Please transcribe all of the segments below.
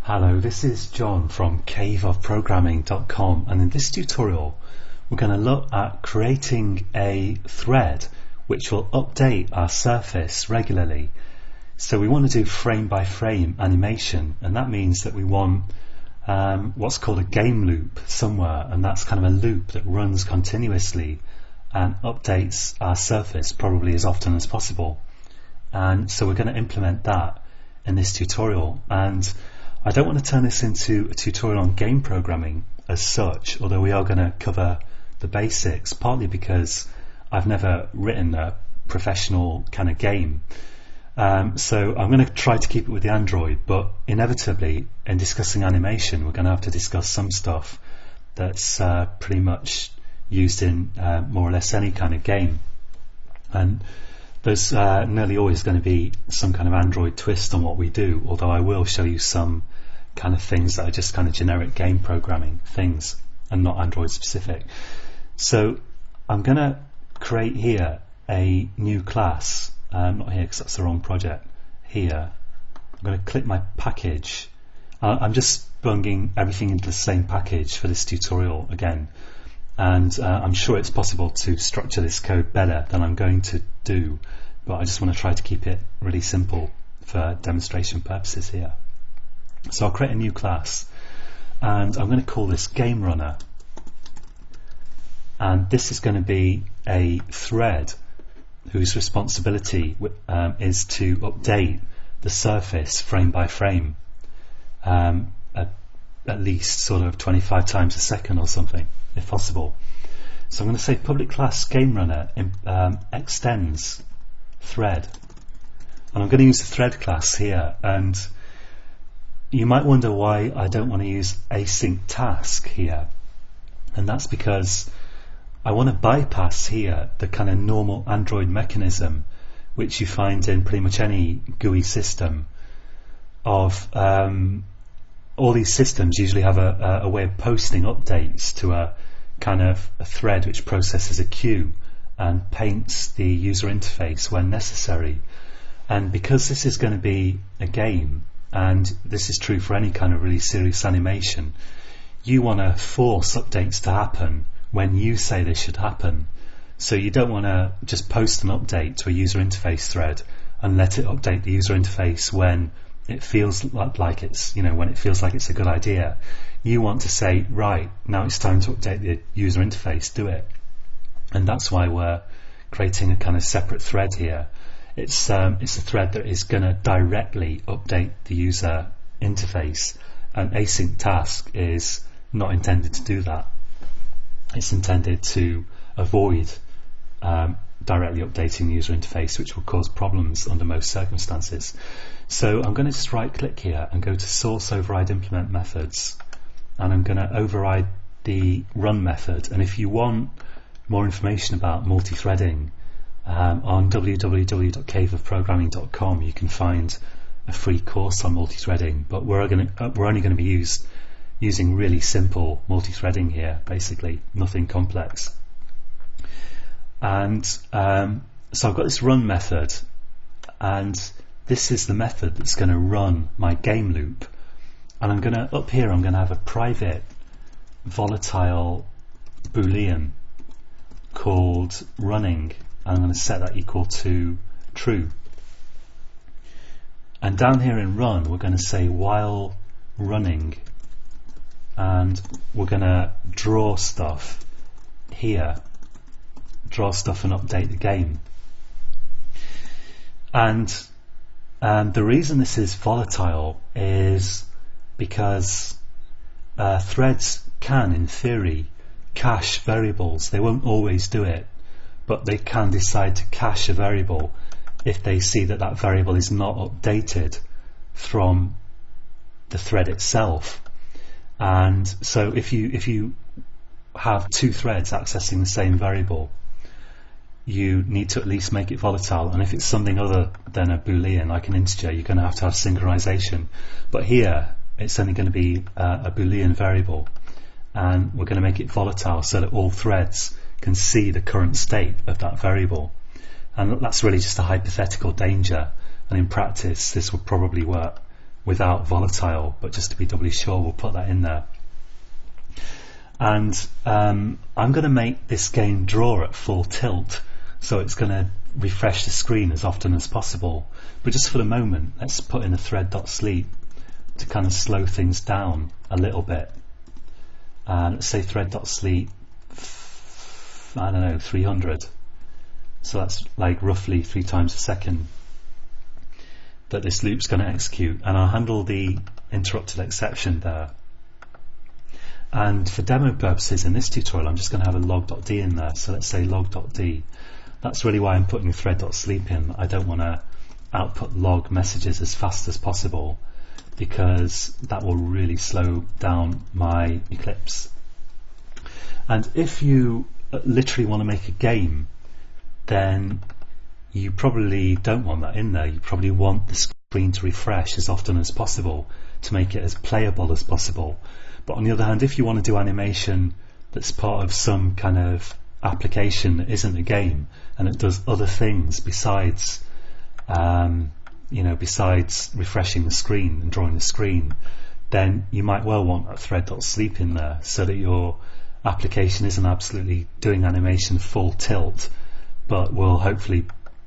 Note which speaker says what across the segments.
Speaker 1: Hello, this is John from caveofprogramming.com, and in this tutorial we're going to look at creating a thread which will update our surface regularly. So we want to do frame by frame animation, and that means that we want what's called a game loop somewhere, and that's kind of a loop that runs continuously and updates our surface probably as often as possible. And so we're going to implement that in this tutorial, and I don't want to turn this into a tutorial on game programming as such, although we are going to cover the basics, partly because I've never written a professional kind of game. So I'm going to try to keep it with the Android, but inevitably in discussing animation we're going to have to discuss some stuff that's pretty much used in more or less any kind of game. And there's nearly always going to be some kind of Android twist on what we do, although I will show you some kind of things that are just kind of generic game programming things and not Android specific. So I'm going to create here a new class, not here because that's the wrong project. Here I'm going to click my package. I'm just bunging everything into the same package for this tutorial again, and I'm sure it's possible to structure this code better than I'm going to do, but I just want to try to keep it really simple for demonstration purposes here. So I'll create a new class, and I'm going to call this game runner, and this is going to be a thread whose responsibility is to update the surface frame by frame, at least sort of 25 times a second or something if possible. So I'm going to say public class game runner extends thread, and I'm going to use the thread class here. And you might wonder why I don't want to use async task here, and that's because I want to bypass here the kind of normal Android mechanism which you find in pretty much any GUI system of all these systems usually have a way of posting updates to a kind of a thread which processes a queue and paints the user interface when necessary. And because this is going to be a game, and this is true for any kind of really serious animation, you want to force updates to happen when you say they should happen. So you don't want to just post an update to a user interface thread and let it update the user interface when it feels like it's, when it feels like it's a good idea. You want to say, right, now it's time to update the user interface, do it. And that's why we're creating a kind of separate thread here. It's a thread that is going to directly update the user interface, and async task is not intended to do that. It's intended to avoid directly updating the user interface, which will cause problems under most circumstances. So I'm going to just right click here and go to source override implement methods, and I'm going to override the run method. And if you want more information about multi-threading, on www.caveofprogramming.com you can find a free course on multi-threading, but we're only going to be using really simple multi-threading here, basically nothing complex. And so I've got this run method, and this is the method that's going to run my game loop. And I'm going to, up here, I'm going to have a private volatile boolean called running, and I'm going to set that equal to true. And down here in run we're going to say while running, and we're going to draw stuff here, draw stuff and update the game. And the reason this is volatile is because threads can, in theory, cache variables. They won't always do it, but they can decide to cache a variable if they see that that variable is not updated from the thread itself. And so if you have two threads accessing the same variable, you need to at least make it volatile. And if it's something other than a boolean, like an integer, you're going to have synchronization. But here it's only going to be a boolean variable, and we're going to make it volatile so that all threads can see the current state of that variable. And that's really just a hypothetical danger, and in practice this will probably work without volatile, but just to be doubly sure, we'll put that in there. And I'm going to make this game draw at full tilt, so it's going to refresh the screen as often as possible. But just for the moment, let's put in a thread.sleep to kind of slow things down a little bit. Let's say thread.sleep, I don't know, 300. So that's like roughly 3 times a second that this loop's going to execute, and I'll handle the interrupted exception there. And for demo purposes in this tutorial, I'm just going to have a log.d in there. So let's say log.d. That's really why I'm putting thread.sleep in. I don't want to output log messages as fast as possible, because that will really slow down my Eclipse. And if you literally want to make a game, then you probably don't want that in there. You probably want the screen to refresh as often as possible to make it as playable as possible. But on the other hand, if you want to do animation that's part of some kind of application that isn't a game, and it does other things besides besides refreshing the screen and drawing the screen, then you might well want a thread.sleep in there, so that your application isn't absolutely doing animation full tilt, but will hopefully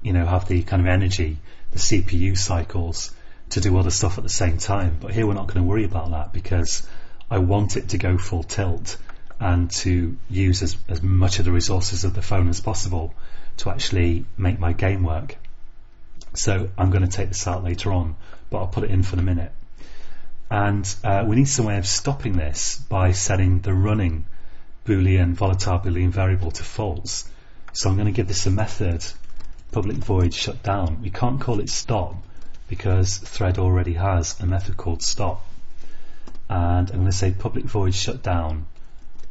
Speaker 1: have the kind of energy, the CPU cycles, to do other stuff at the same time. But here we're not going to worry about that, because I want it to go full tilt and to use as much of the resources of the phone as possible to actually make my game work. So I'm going to take this out later on, but I'll put it in for the minute. And we need some way of stopping this by setting the running volatile Boolean variable to false. So I'm going to give this a method, public void shutdown. We can't call it stop because thread already has a method called stop. And I'm going to say public void shutdown,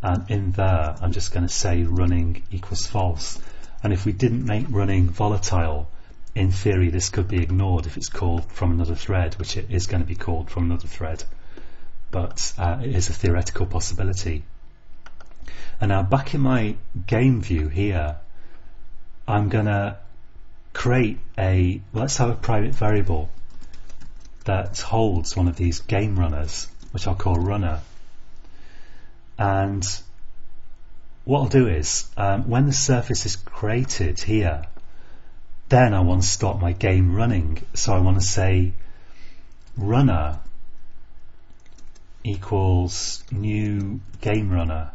Speaker 1: and in there I'm just going to say running equals false. And if we didn't make running volatile, in theory this could be ignored if it's called from another thread, which it is going to be called from another thread, but it is a theoretical possibility. And now back in my game view here, I'm going to create let's have a private variable that holds one of these game runners, which I'll call runner. And what I'll do is, when the surface is created here, then I want to stop my game running. So I want to say runner equals new game runner,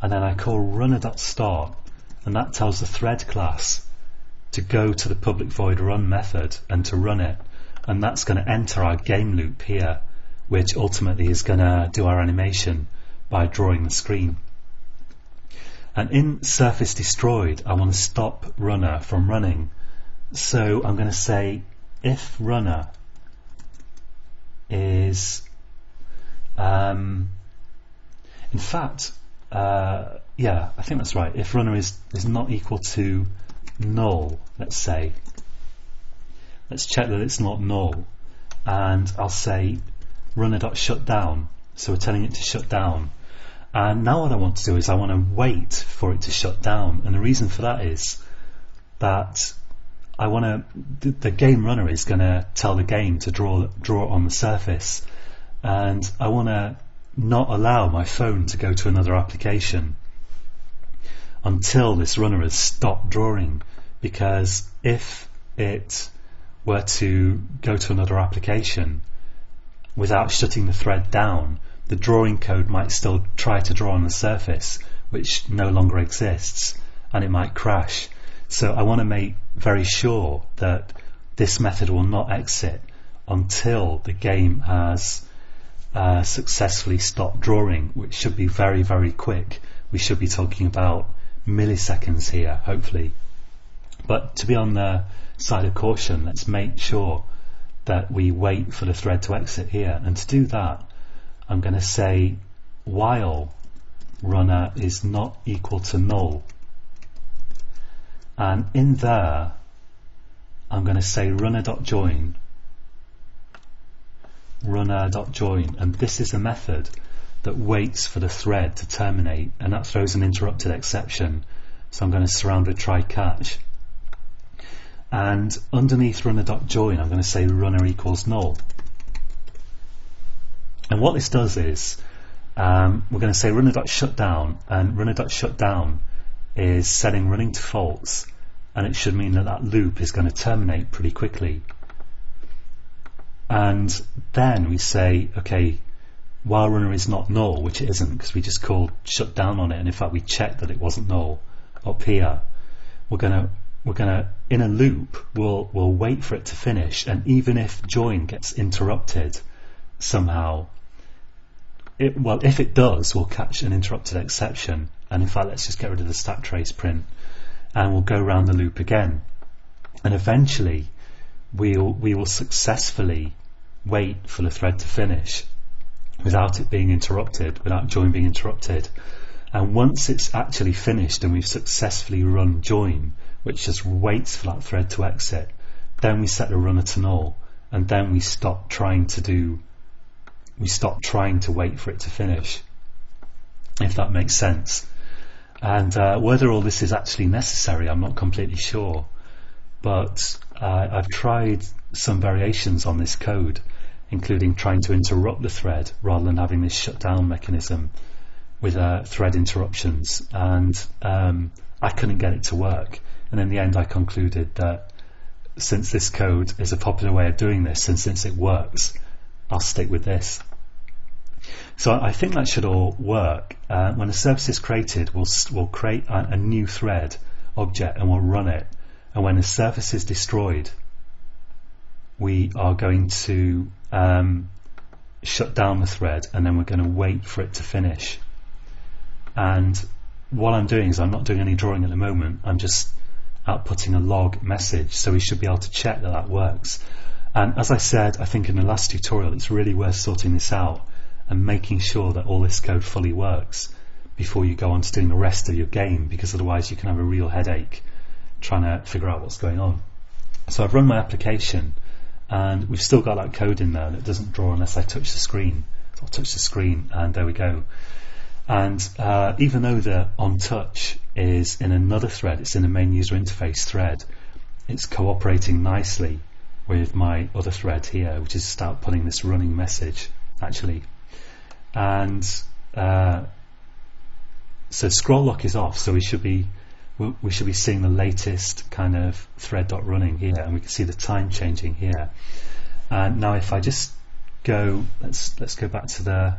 Speaker 1: and then I call runner.start, and that tells the thread class to go to the public void run method and to run it, and that's going to enter our game loop here, which ultimately is going to do our animation by drawing the screen. And in surface destroyed, I want to stop runner from running. So I'm going to say if runner is in fact yeah, I think that's right. If runner is not equal to null, let's say, let's check that it's not null, and I'll say runner.shutdown. So we're telling it to shut down. And now what I want to do is I want to wait for it to shut down, and the reason for that is that I want to, the game runner is going to tell the game to draw on the surface, and I want to not allow my phone to go to another application until this runner has stopped drawing, because if it were to go to another application without shutting the thread down, the drawing code might still try to draw on the surface, which no longer exists, and it might crash. So I want to make very sure that this method will not exit until the game has successfully stopped drawing, which should be very, very quick. We should be talking about milliseconds here, hopefully. But to be on the side of caution, let's make sure that we wait for the thread to exit here. And to do that, I'm going to say while runner is not equal to null, and in there I'm going to say runner.join, and this is a method that waits for the thread to terminate, and that throws an interrupted exception. So I'm going to surround with try catch, and underneath runner.join I'm going to say runner equals null. And what this does is we're going to say runner.shutdown, and runner.shutdown is setting running to false, and it should mean that that loop is going to terminate pretty quickly. And then we say, okay, while runner is not null, which it isn't because we just called shutdown on it, and in fact we checked that it wasn't null up here, we're gonna in a loop we'll wait for it to finish, and even if join gets interrupted somehow, if it does, we'll catch an interrupted exception. And in fact, let's just get rid of the stack trace print, and we'll go around the loop again, and eventually we will successfully wait for the thread to finish without it being interrupted, without join being interrupted. And once it's actually finished and we've successfully run join, which just waits for that thread to exit, then we set the runner to null, and then we stop trying to wait for it to finish, if that makes sense. And whether all this is actually necessary, I'm not completely sure, but I've tried some variations on this code, including trying to interrupt the thread rather than having this shutdown mechanism with thread interruptions, and I couldn't get it to work. And in the end I concluded that since this code is a popular way of doing this, and since it works, I'll stick with this. So I think that should all work. When a service is created, we'll create a new thread object and we'll run it, and when a service is destroyed, we are going to shut down the thread, and then we're going to wait for it to finish. And what I'm doing is I'm not doing any drawing at the moment, I'm just outputting a log message, so we should be able to check that that works. And as I said, I think in the last tutorial, it's really worth sorting this out and making sure that all this code fully works before you go on to doing the rest of your game, because otherwise you can have a real headache trying to figure out what's going on. So I've run my application, and we've still got that code in there that doesn't draw unless I touch the screen. So I'll touch the screen, and there we go. And even though the onTouch is in another thread, it's in the main user interface thread, it's cooperating nicely with my other thread here, which is start putting this running message actually. And so scroll lock is off, so we should be seeing the latest kind of thread.running here, and we can see the time changing here. And now if I just go, let's go back to the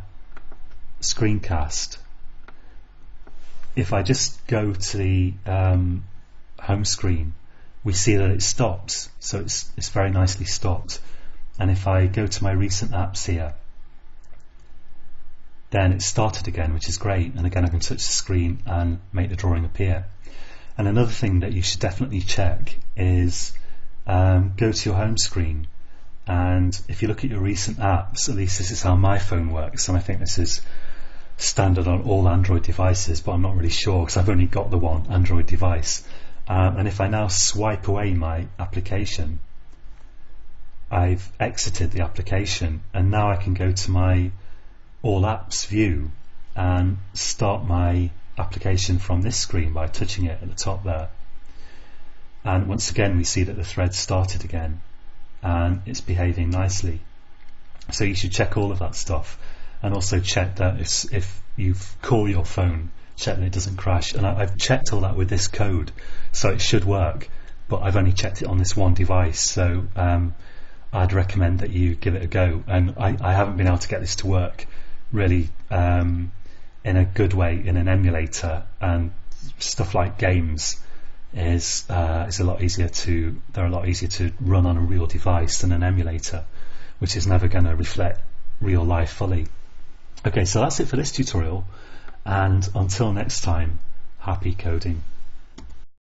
Speaker 1: screencast. If I just go to the home screen, we see that it stops, so it's very nicely stopped. And if I go to my recent apps here, then it started again, which is great, and again I can touch the screen and make the drawing appear. And another thing that you should definitely check is go to your home screen, and if you look at your recent apps, at least this is how my phone works, and I think this is standard on all Android devices, but I'm not really sure because I've only got the one Android device. And if I now swipe away my application, I've exited the application, and now I can go to my all apps view and start my application from this screen by touching it at the top there. And once again we see that the thread started again and it's behaving nicely. So you should check all of that stuff, and also check that if you call your phone, check that it doesn't crash. And I've checked all that with this code, so it should work, but I've only checked it on this one device, so I'd recommend that you give it a go. And I haven't been able to get this to work really in a good way in an emulator, and stuff like games is a lot easier to run on a real device than an emulator, which is never going to reflect real life fully. Okay, so that's it for this tutorial, and until next time, happy coding.